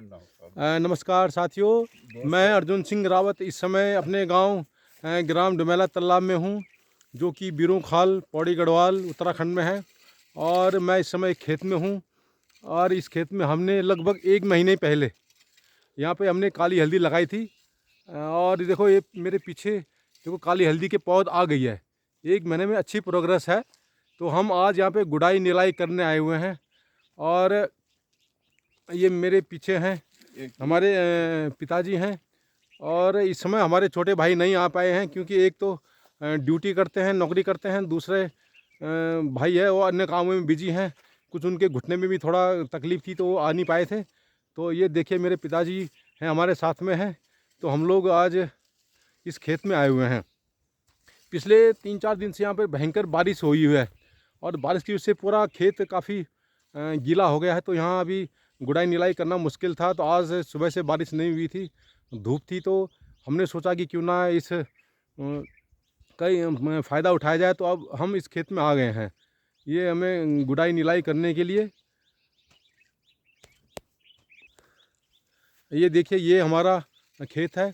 नमस्कार साथियों, मैं अर्जुन सिंह रावत इस समय अपने गांव ग्राम डुमेला तालाब में हूं, जो कि बीरों खाल पौड़ी गढ़वाल उत्तराखंड में है। और मैं इस समय खेत में हूं, और इस खेत में हमने लगभग 1 महीने पहले यहाँ पे हमने काली हल्दी लगाई थी। और देखो ये मेरे पीछे देखो काली हल्दी के पौध आ गई है। 1 महीने में अच्छी प्रोग्रेस है। तो हम आज यहाँ पे गुड़ाई निराई करने आए हुए हैं। और ये मेरे पीछे हैं हमारे पिताजी हैं। और इस समय हमारे छोटे भाई नहीं आ पाए हैं, क्योंकि एक तो ड्यूटी करते हैं, नौकरी करते हैं, दूसरे भाई है वो अन्य कामों में बिजी हैं। कुछ उनके घुटने में भी थोड़ा तकलीफ़ थी तो वो आ नहीं पाए थे। तो ये देखिए मेरे पिताजी हैं हमारे साथ में हैं। तो हम लोग आज इस खेत में आए हुए हैं। पिछले 3-4 दिन से यहाँ पर भयंकर बारिश हुई है, और बारिश की वजह से पूरा खेत काफ़ी गीला हो गया है। तो यहाँ अभी गुड़ाई निराई करना मुश्किल था। तो आज सुबह से बारिश नहीं हुई थी, धूप थी। तो हमने सोचा कि क्यों ना इस कई फ़ायदा उठाया जाए। तो अब हम इस खेत में आ गए हैं ये हमें गुड़ाई निराई करने के लिए। ये देखिए ये हमारा खेत है।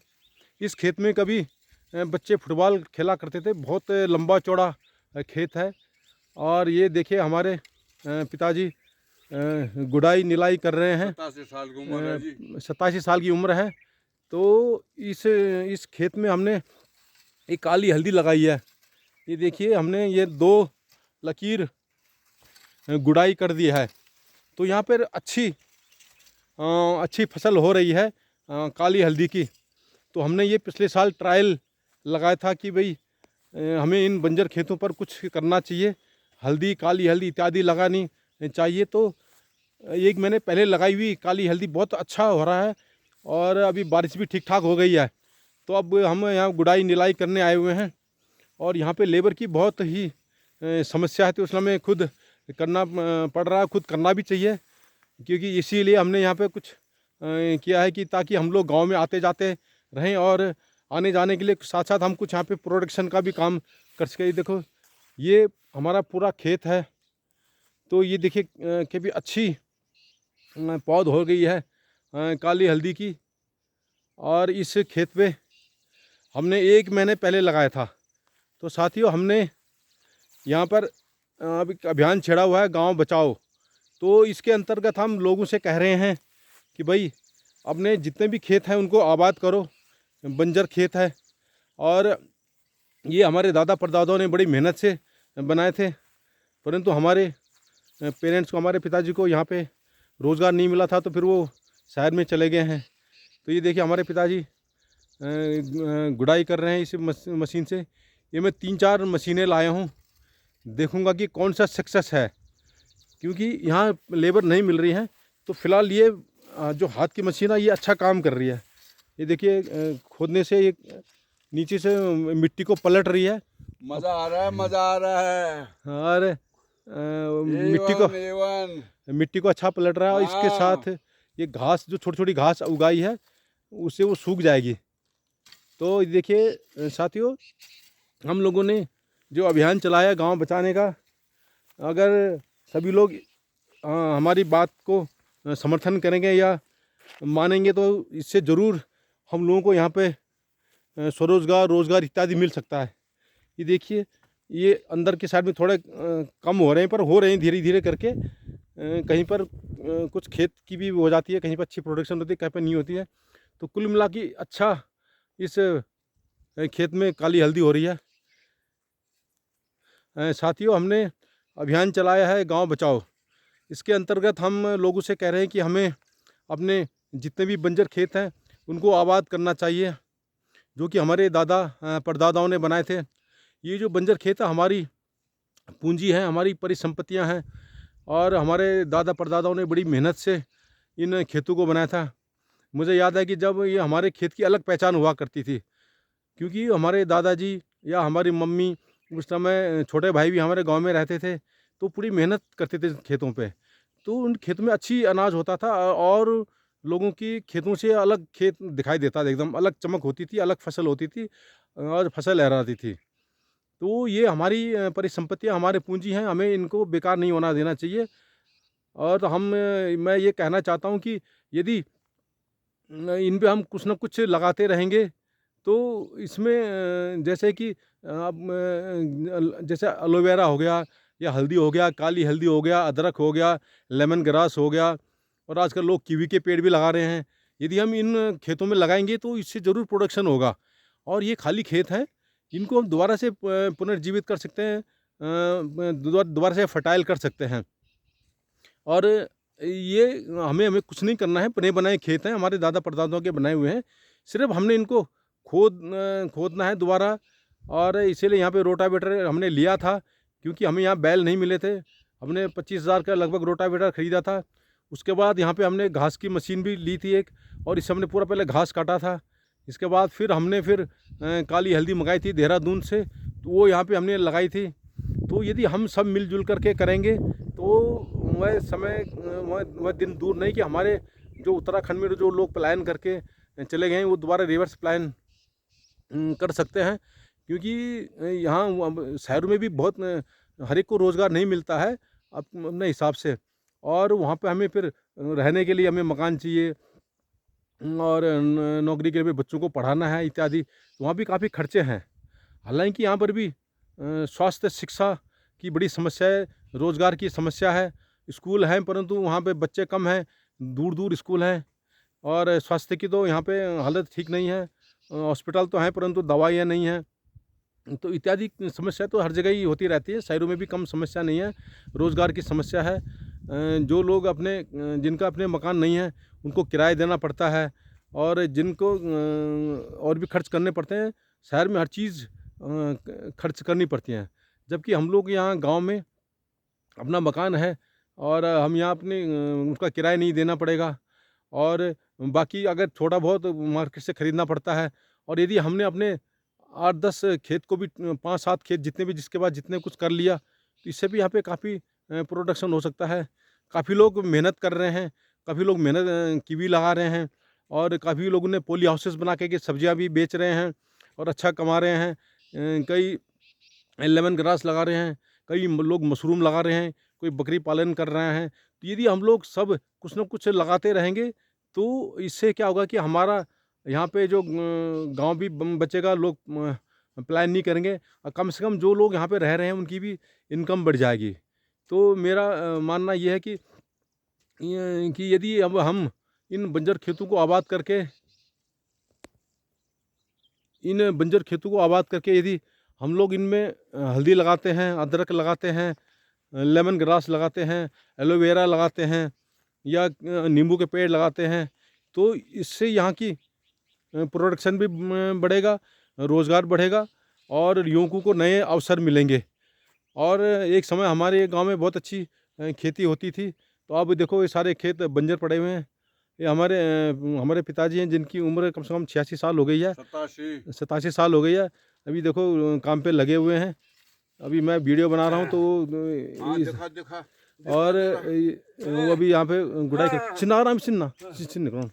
इस खेत में कभी बच्चे फुटबॉल खेला करते थे। बहुत लंबा चौड़ा खेत है। और ये देखिए हमारे पिताजी गुड़ाई निराई कर रहे हैं। 87 साल की उम्र है जी। 87 साल की उम्र है। तो इस खेत में हमने एक काली हल्दी लगाई है। ये देखिए हमने ये 2 लकीर गुड़ाई कर दी है। तो यहाँ पर अच्छी फसल हो रही है काली हल्दी की। तो हमने ये पिछले साल ट्रायल लगाया था कि भाई हमें इन बंजर खेतों पर कुछ करना चाहिए, हल्दी, काली हल्दी इत्यादि लगानी चाहिए। तो 1 महीने पहले लगाई हुई काली हल्दी बहुत अच्छा हो रहा है, और अभी बारिश भी ठीक ठाक हो गई है। तो अब हम यहाँ गुड़ाई निराई करने आए हुए हैं। और यहाँ पे लेबर की बहुत ही समस्या है, तो इसलिए हमें खुद करना पड़ रहा है, खुद करना भी चाहिए। क्योंकि इसीलिए हमने यहाँ पे कुछ किया है कि ताकि हम लोग गांव में आते जाते रहें, और आने जाने के लिए साथ साथ हम कुछ यहाँ पे प्रोडक्शन का भी काम कर सके। देखो ये हमारा पूरा खेत है। तो ये देखिए कि भी अच्छी पौध हो गई है काली हल्दी की। और इस खेत पे हमने 1 महीने पहले लगाया था। तो साथियों हमने यहाँ पर अभी अभियान छेड़ा हुआ है गांव बचाओ। तो इसके अंतर्गत हम लोगों से कह रहे हैं कि भाई अपने जितने भी खेत हैं उनको आबाद करो, बंजर खेत है। और ये हमारे दादा परदादाओं ने बड़ी मेहनत से बनाए थे, परंतु हमारे पेरेंट्स को, हमारे पिताजी को यहाँ पे रोज़गार नहीं मिला था, तो फिर वो शहर में चले गए हैं। तो ये देखिए हमारे पिताजी गुड़ाई कर रहे हैं इस मशीन से। ये मैं 3-4 मशीनें लाया हूँ, देखूँगा कि कौन सा सक्सेस है, क्योंकि यहाँ लेबर नहीं मिल रही है। तो फिलहाल ये जो हाथ की मशीन है ये अच्छा काम कर रही है। ये देखिए खोदने से ये नीचे से मिट्टी को पलट रही है। मजा आ रहा है, मजा आ रहा है। और मिट्टी को अच्छा पलट रहा है। और इसके साथ ये घास, जो छोटी छोटी घास उगाई है, उससे वो सूख जाएगी। तो देखिए साथियों, हम लोगों ने जो अभियान चलाया गांव बचाने का, अगर सभी लोग हमारी बात को समर्थन करेंगे या मानेंगे, तो इससे ज़रूर हम लोगों को यहाँ पे स्वरोज़गार, रोज़गार इत्यादि मिल सकता है। ये देखिए ये अंदर के साइड में थोड़े कम हो रहे हैं, पर हो रहे हैं धीरे धीरे करके। कहीं पर कुछ खेत की भी हो जाती है, कहीं पर अच्छी प्रोडक्शन होती है, कहीं पर नहीं होती है। तो कुल मिला के अच्छा इस खेत में काली हल्दी हो रही है। साथियों हमने अभियान चलाया है गांव बचाओ। इसके अंतर्गत हम लोगों से कह रहे हैं कि हमें अपने जितने भी बंजर खेत हैं उनको आबाद करना चाहिए, जो कि हमारे दादा परदादाओं ने बनाए थे। ये जो बंजर खेत है हमारी पूंजी है, हमारी परिसंपत्तियां हैं। और हमारे दादा परदादाओं ने बड़ी मेहनत से इन खेतों को बनाया था। मुझे याद है कि जब ये हमारे खेत की अलग पहचान हुआ करती थी, क्योंकि हमारे दादाजी या हमारी मम्मी, उस समय छोटे भाई भी हमारे गांव में रहते थे, तो पूरी मेहनत करते थे खेतों पे। तो उन खेतों में अच्छी अनाज होता था, और लोगों की खेतों से अलग खेत दिखाई देता था, एकदम अलग चमक होती थी, अलग फसल होती थी, और फसल लहराती थी। तो ये हमारी परिसंपत्तियाँ, हमारे पूंजी हैं, हमें इनको बेकार नहीं होना देना चाहिए। और मैं ये कहना चाहता हूँ कि यदि इन पे हम कुछ ना कुछ लगाते रहेंगे तो इसमें जैसे कि अब जैसे एलोवेरा हो गया या हल्दी हो गया, काली हल्दी हो गया, अदरक हो गया, लेमन ग्रास हो गया, और आजकल लोग कीवी के पेड़ भी लगा रहे हैं। यदि हम इन खेतों में लगाएंगे तो इससे ज़रूर प्रोडक्शन होगा। और ये खाली खेत हैं, इनको हम दोबारा से पुनर्जीवित कर सकते हैं, दोबारा से फर्टाइल कर सकते हैं। और ये हमें हमें कुछ नहीं करना है, बने बनाए खेत हैं, हमारे दादा परदादाओं के बनाए हुए हैं। सिर्फ हमने इनको खोदना है दोबारा। और इसीलिए यहाँ पे रोटावेटर हमने लिया था, क्योंकि हमें यहाँ बैल नहीं मिले थे। हमने 25,000 का लगभग रोटावेटर ख़रीदा था। उसके बाद यहाँ पे हमने घास की मशीन भी ली थी एक, और इससे हमने पूरा पहले घास काटा था। इसके बाद फिर हमने काली हल्दी मंगाई थी देहरादून से, तो वो यहाँ पे हमने लगाई थी। तो यदि हम सब मिलजुल करके करेंगे तो वह दिन दूर नहीं कि हमारे जो उत्तराखंड में जो लोग पलायन करके चले गए हैं वो दोबारा रिवर्स पलायन कर सकते हैं। क्योंकि यहाँ शहरों में भी बहुत हर एक को रोज़गार नहीं मिलता है अपने हिसाब से, और वहाँ पे हमें फिर रहने के लिए हमें मकान चाहिए, और नौकरी के लिए बच्चों को पढ़ाना है इत्यादि, तो वहाँ भी काफ़ी खर्चे हैं। हालांकि यहाँ पर भी स्वास्थ्य शिक्षा की बड़ी समस्या है, रोज़गार की समस्या है। स्कूल हैं परंतु वहाँ पे बच्चे कम हैं, दूर दूर स्कूल हैं, और स्वास्थ्य की तो यहाँ पे हालत ठीक नहीं है। हॉस्पिटल तो हैं परंतु दवाइयाँ नहीं हैं। तो इत्यादि समस्या तो हर जगह ही होती रहती है, शहरों में भी कम समस्या नहीं है। रोज़गार की समस्या है, जो लोग जिनका अपने मकान नहीं है उनको किराया देना पड़ता है, और जिनको और भी खर्च करने पड़ते हैं। शहर में हर चीज़ खर्च करनी पड़ती हैं, जबकि हम लोग यहाँ गांव में अपना मकान है, और हम यहाँ अपने उसका किराया नहीं देना पड़ेगा। और बाकी अगर थोड़ा बहुत मार्केट से ख़रीदना पड़ता है। और यदि हमने अपने 8-10 खेत को भी 5-7 खेत जितने भी जिसके बाद जितने कुछ कर लिया, तो इससे भी यहाँ पे काफ़ी प्रोडक्शन हो सकता है। काफ़ी लोग मेहनत कर रहे हैं, काफ़ी लोग कीवी लगा रहे हैं, और काफ़ी लोगों ने पॉली हाउसेस बना के सब्जियाँ भी बेच रहे हैं और अच्छा कमा रहे हैं। कई लेमन ग्रास लगा रहे हैं, कई लोग मशरूम लगा रहे हैं, कोई बकरी पालन कर रहे हैं। तो यदि हम लोग सब कुछ ना कुछ लगाते रहेंगे तो इससे क्या होगा कि हमारा यहाँ पे जो गांव भी बचेगा, लोग पलायन नहीं करेंगे, और कम से कम जो लोग यहाँ पे रह रहे हैं उनकी भी इनकम बढ़ जाएगी। तो मेरा मानना ये है कि यदि अब हम इन बंजर खेतों को आबाद करके यदि हम लोग इनमें हल्दी लगाते हैं, अदरक लगाते हैं, लेमन ग्रास लगाते हैं, एलोवेरा लगाते हैं, या नींबू के पेड़ लगाते हैं, तो इससे यहाँ की प्रोडक्शन भी बढ़ेगा, रोज़गार बढ़ेगा, और युवकों को नए अवसर मिलेंगे। और एक समय हमारे गांव में बहुत अच्छी खेती होती थी, तो अब देखो ये सारे खेत बंजर पड़े हुए हैं। ये हमारे पिताजी हैं जिनकी उम्र कम से कम 86 साल हो गई है, 87 साल हो गई है। अभी देखो काम पे लगे हुए हैं। अभी मैं वीडियो बना रहा हूँ तो देखा और वो अभी यहाँ पे गुड़ाई कर चिन्ना आराम चिन्ना चिन्ह।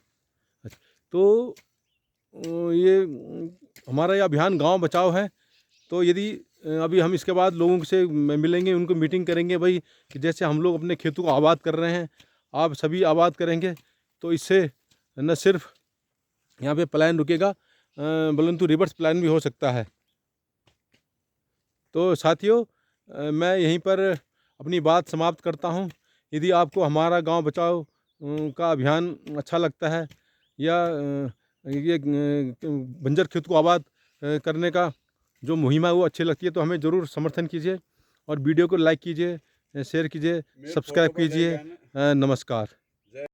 तो ये हमारा ये अभियान गांव बचाओ है। तो यदि अभी हम इसके बाद लोगों से मिलेंगे, उनको मीटिंग करेंगे भाई कि जैसे हम लोग अपने खेतों को आबाद कर रहे हैं, आप सभी आबाद करेंगे, तो इससे न सिर्फ यहाँ पे पलायन रुकेगा बल्कि रिवर्स पलायन भी हो सकता है। तो साथियों, मैं यहीं पर अपनी बात समाप्त करता हूँ। यदि आपको हमारा गांव बचाओ का अभियान अच्छा लगता है, या ये बंजर खेत को आबाद करने का जो मुहिम है वो अच्छी लगती है, तो हमें ज़रूर समर्थन कीजिए, और वीडियो को लाइक कीजिए, शेयर कीजिए, सब्सक्राइब कीजिए। नमस्कार।